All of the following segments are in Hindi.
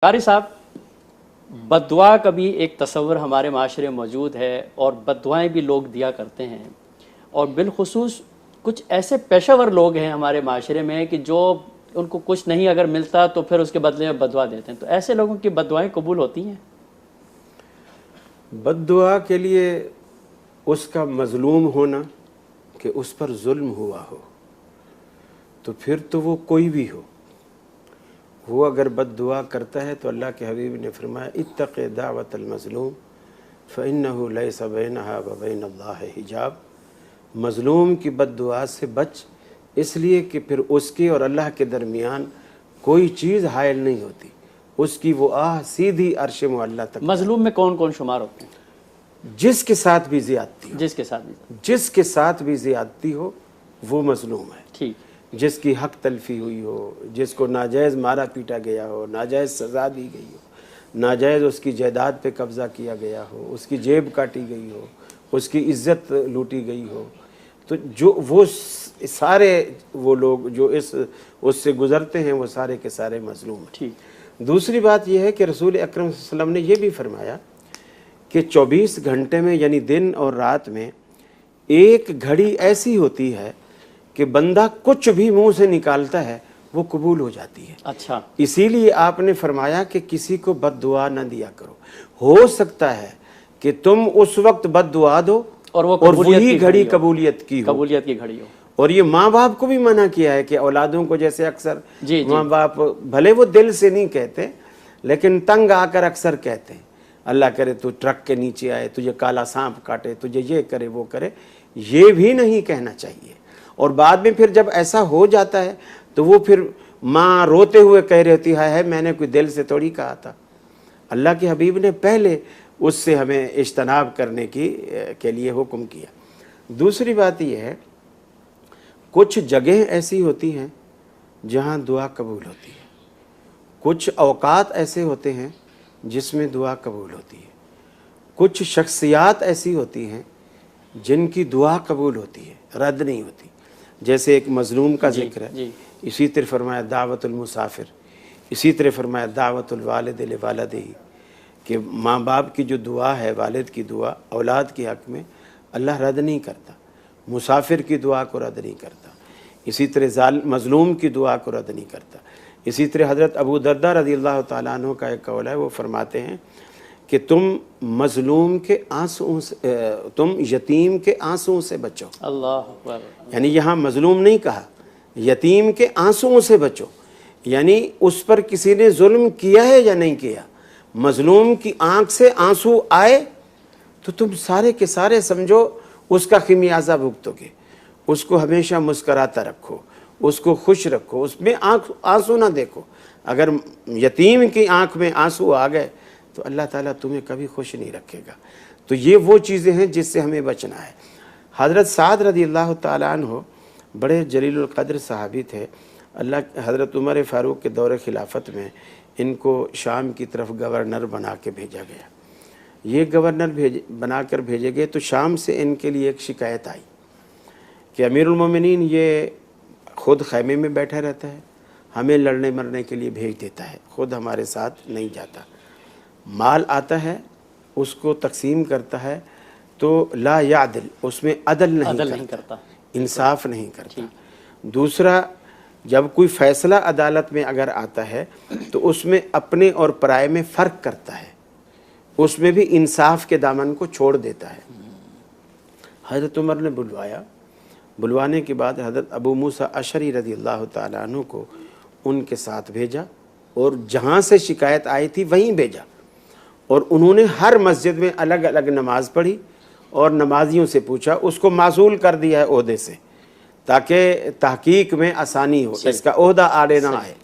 कारी साहब, बद्दुआ का भी एक तस्वर हमारे माशरे में मौजूद है और बद्दुआएँ भी लोग दिया करते हैं, और बिलखुसूस कुछ ऐसे पेशेवर लोग हैं हमारे माशरे में कि जो उनको कुछ नहीं अगर मिलता तो फिर उसके बदले में बद्दुआ देते हैं। तो ऐसे लोगों की बद्दुआएँ कबूल होती हैं? बद्दुआ के लिए उसका मजलूम होना कि उस पर जुल्म हुआ हो, तो फिर तो वो कोई भी हो, वो अगर बद्दुआ करता है तो अल्लाह के हबीब ने फरमाया इत्तक़ दावतल मज़लूम फ़इन्नहु लैसा बैनहा व बैनल्लाहि हिजाब। मज़लूम की बद्दुआ से बच, इसलिए कि फिर उसके और अल्लाह के दरमियान कोई चीज़ हायल नहीं होती, उसकी वो आह सीधी अर्श मुअल्ला तक। मजलूम में कौन कौन शुमार होते हैं? जिसके साथ भी ज़ियादती हो, जिसके साथ भी ज़ियादती हो वो मज़लूम है। ठीक। जिसकी हक तलफी हुई हो, जिसको नाजायज़ मारा पीटा गया हो, नाजायज़ सज़ा दी गई हो, नाजायज़ उसकी जायदाद पे कब्ज़ा किया गया हो, उसकी जेब काटी गई हो, उसकी इज़्ज़त लूटी गई हो, तो जो वो सारे वो लोग जो इस उससे गुज़रते हैं वो सारे के सारे मज़लूम हैं। ठीक। दूसरी बात यह है कि रसूल अकरम सल्लल्लाहु अलैहि वसल्लम ने यह भी फरमाया कि 24 घंटे में यानी दिन और रात में एक घड़ी ऐसी होती है कि बंदा कुछ भी मुंह से निकालता है वो कबूल हो जाती है। अच्छा। इसीलिए आपने फरमाया कि किसी को बद्दुआ न दिया करो। हो सकता है कि तुम उस वक्त बद्दुआ दो और वही घड़ी कबूलियत की घड़ी हो। और ये माँ बाप को भी मना किया है कि औलादों को, जैसे अक्सर माँ बाप भले वो दिल से नहीं कहते लेकिन तंग आकर अक्सर कहते हैं, अल्लाह करे तू ट्रक के नीचे आए, तुझे काला सांप काटे, तुझे ये करे वो करे, ये भी नहीं कहना चाहिए। और बाद में फिर जब ऐसा हो जाता है तो वो फिर माँ रोते हुए कह रही होती है मैंने कोई दिल से थोड़ी कहा था। अल्लाह के हबीब ने पहले उससे हमें इज्तनाब करने के लिए हुक्म किया। दूसरी बात यह है, कुछ जगह ऐसी होती हैं जहाँ दुआ कबूल होती है, कुछ औकात ऐसे होते हैं जिसमें दुआ कबूल होती है, कुछ शख्सियात ऐसी होती हैं जिनकी दुआ कबूल होती है, रद्द नहीं होती। जैसे एक मज़लूम का जिक्र है, इसी तरह फरमाया दावतुल मुसाफिर, इसी तरह फरमाया दावतुल वालिद ले वालिदिही, कि माँ बाप की जो दुआ है, वालिद की दुआ औलाद के हक़ में अल्लाह रद्द नहीं करता, मुसाफिर की दुआ को रद्द नहीं करता, इसी तरह मज़लूम की दुआ को रद्द नहीं करता। इसी तरह हज़रत अबू दर्दा रज़ियल्लाहु ताला अन्हु का एक कौल है, वो फरमाते हैं कि तुम मज़लूम के आंसुओं से, तुम यतीम के आंसुओं से बचो। अल्लाह, यानी यहाँ मज़लूम नहीं कहा, यतीम के आंसुओं से बचो, यानी उस पर किसी ने जुल्म किया है या नहीं किया, मज़लूम की आंख से आंसू आए तो तुम सारे के सारे समझो उसका खिमियाजा भुगतोगे। उसको हमेशा मुस्कराता रखो, उसको खुश रखो, उसमें आंसू ना देखो। अगर यतीम की आंख में आंसू आ गए तो अल्लाह ताला तुम्हें कभी खुश नहीं रखेगा। तो ये वो चीज़ें हैं जिससे हमें बचना है। हज़रत साद रज़ियल्लाहु ताला अन्हु बड़े जलीलुल क़द्र सहाबी थे। अल्लाह हज़रत उमर फ़ारूक के दौरे खिलाफत में इनको शाम की तरफ गवर्नर बना के भेजा गया। ये गवर्नर बनाकर भेजे गए तो शाम से इनके लिए एक शिकायत आई कि अमीरुल मोमिनीन ये ख़ुद खैमे में बैठा रहता है, हमें लड़ने मरने के लिए भेज देता है, ख़ुद हमारे साथ नहीं जाता, माल आता है उसको तकसीम करता है तो ला यादिल, उसमें अदल नहीं करता, इंसाफ नहीं करता। दूसरा, जब कोई फ़ैसला अदालत में अगर आता है तो उसमें अपने और पराये में फ़र्क करता है, उसमें भी इंसाफ के दामन को छोड़ देता है। हज़रत उमर ने बुलवाया, बुलवाने के बाद हज़रत अबू मूसा अशरी रज़ियल्लाहु ताला अन्हु को उनके साथ भेजा और जहाँ से शिकायत आई थी वहीं भेजा, और उन्होंने हर मस्जिद में अलग अलग नमाज पढ़ी और नमाजियों से पूछा, उसको मासूल कर दिया है ओहदे से ताकि तहकीक में आसानी हो, इसका ओहदा आड़े ना आए।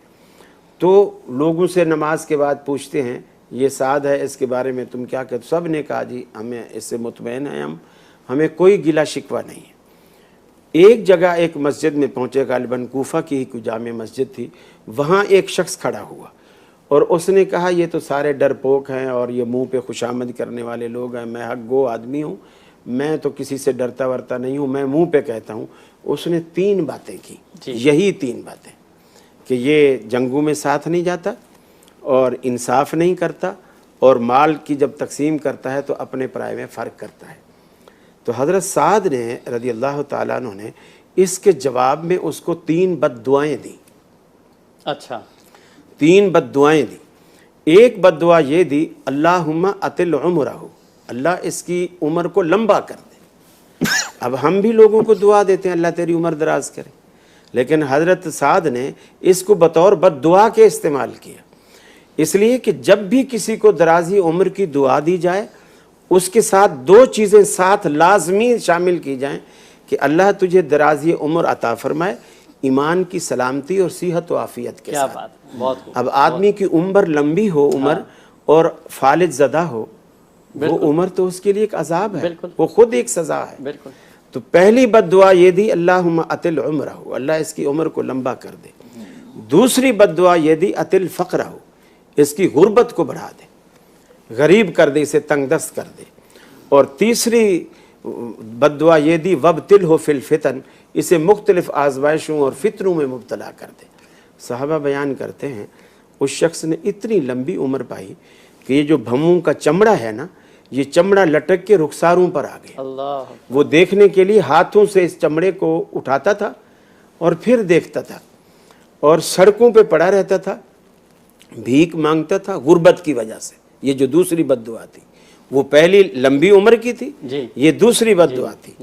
तो लोगों से नमाज के बाद पूछते हैं ये साद है, इसके बारे में तुम क्या कहते? सब ने कहा जी हमें इससे मुतमईन है, हमें कोई गिला शिकवा नहीं है। एक जगह एक मस्जिद में पहुँचे, गालिबन कूफा की ही कोई जामे मस्जिद थी, वहाँ एक शख्स खड़ा हुआ और उसने कहा ये तो सारे डरपोक हैं और ये मुंह पे खुशामद करने वाले लोग हैं, मैं हक गो आदमी हूँ, मैं तो किसी से डरता वरता नहीं हूँ, मैं मुंह पे कहता हूँ। उसने 3 बातें की, यही 3 बातें कि ये जंगों में साथ नहीं जाता और इंसाफ नहीं करता, और माल की जब तकसीम करता है तो अपने पराये में फ़र्क करता है। तो हज़रत साद ने रज़ी अल्लाह ताला अन्हु ने इसके जवाब में उसको 3 बद्दुआएँ दी। अच्छा, 3 बद्दुआएँ दी। एक बद्दुआ ये दी, अल्लाहुम्मा अतिल उम्रहु, अल्लाह इसकी उम्र को लंबा कर दे। अब हम भी लोगों को दुआ देते हैं अल्लाह तेरी उम्र दराज करे, लेकिन हज़रत साद ने इसको बतौर बद्दुआ के इस्तेमाल किया, इसलिए कि जब भी किसी को दराजी उम्र की दुआ दी जाए उसके साथ 2 चीज़ें साथ लाजमी शामिल की जाएं कि अल्लाह तुझे दराजी उम्र अता फरमाए, ईमान की सलामती और सेहत व आफियत के क्या साथ। बात, बहुत खूब। अब आदमी की उम्र लंबी हो उम्र और फालिज ज़दा हो, वो उम्र तो उसके लिए एक अजाब है, बिल्कुल। वो खुद एक सज़ा है। बिल्कुल। तो पहली बद्दुआ ये दी, अल्लाहुम्मा अतिल उम्रहु, अल्लाह इसकी उम्र को लंबा कर दे। दूसरी बद्दुआ ये दी, अतिल फ़क़रहु, इसकी गुर्बत को बढ़ा दे, गरीब कर दे, इसे तंगदस्त कर दे। और तीसरी बद्दुआ ये दी, वब्तिल हो फिल फितन, इसे मुख्तलिफ आजमाइशों और फितरों में मुब्तला कर दे। साहबा बयान करते हैं उस शख्स ने इतनी लंबी उम्र पाई कि ये जो भम्मों का चमड़ा है ना, ये चमड़ा लटक के रुखसारों पर आ गया। अल्लाह, वो देखने के लिए हाथों से इस चमड़े को उठाता था और फिर देखता था, और सड़कों पे पड़ा रहता था, भीख मांगता था गुर्बत की वजह से। ये जो दूसरी बद्दुआ थी, वो पहली लंबी उम्र की थी जी। ये दूसरी बद्दुआ थी।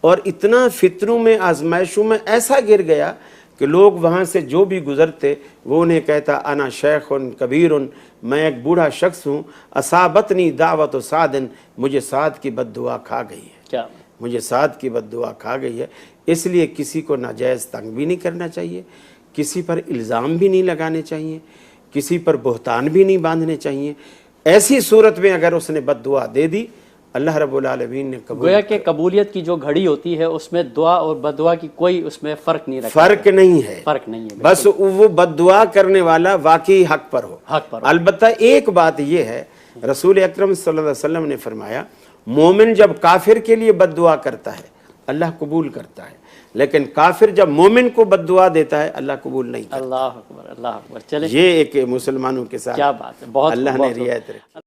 और इतना फितरों में आजमाइशों में ऐसा गिर गया कि लोग वहाँ से जो भी गुजरते वो उन्हें कहता, अना शेखुन कबीरुन, मैं एक बूढ़ा शख्स हूँ, असाबतनी दावत सादन, मुझे साद की बद्दुआ खा गई है, क्या, मुझे साद की बद्दुआ खा गई है। इसलिए किसी को नाजायज़ तंग भी नहीं करना चाहिए, किसी पर इल्ज़ाम भी नहीं लगाने चाहिए, किसी पर बोहतान भी नहीं बांधने चाहिए। ऐसी सूरत में अगर उसने बद्दुआ दे दी, अल्लाह रब्बुल आलमीन ने कबूल। गोया कि कबूलियत की जो घड़ी होती है उसमें दुआ और बद्दुआ की कोई उसमें फ़र्क नहीं रखा, फ़र्क नहीं है, फ़र्क नहीं है, बस वो बद्दुआ करने वाला वाकई हक पर हो, हक पर हो। अलबत्ता एक बात ये है, रसूल अकरम सल्लल्लाहु अलैहि वसल्लम ने फरमाया, मोमिन जब काफिर के लिए बद्दुआ करता है अल्लाह कबूल करता है, लेकिन काफिर जब मोमिन को बद्दुआ देता है अल्लाह कबूल नहीं करता। अल्लाह अकबर, अल्लाह अकबर। चले, ये एक मुसलमानों के साथ क्या बात है, बहुत अल्लाह ने बहुत- रियायत रखी।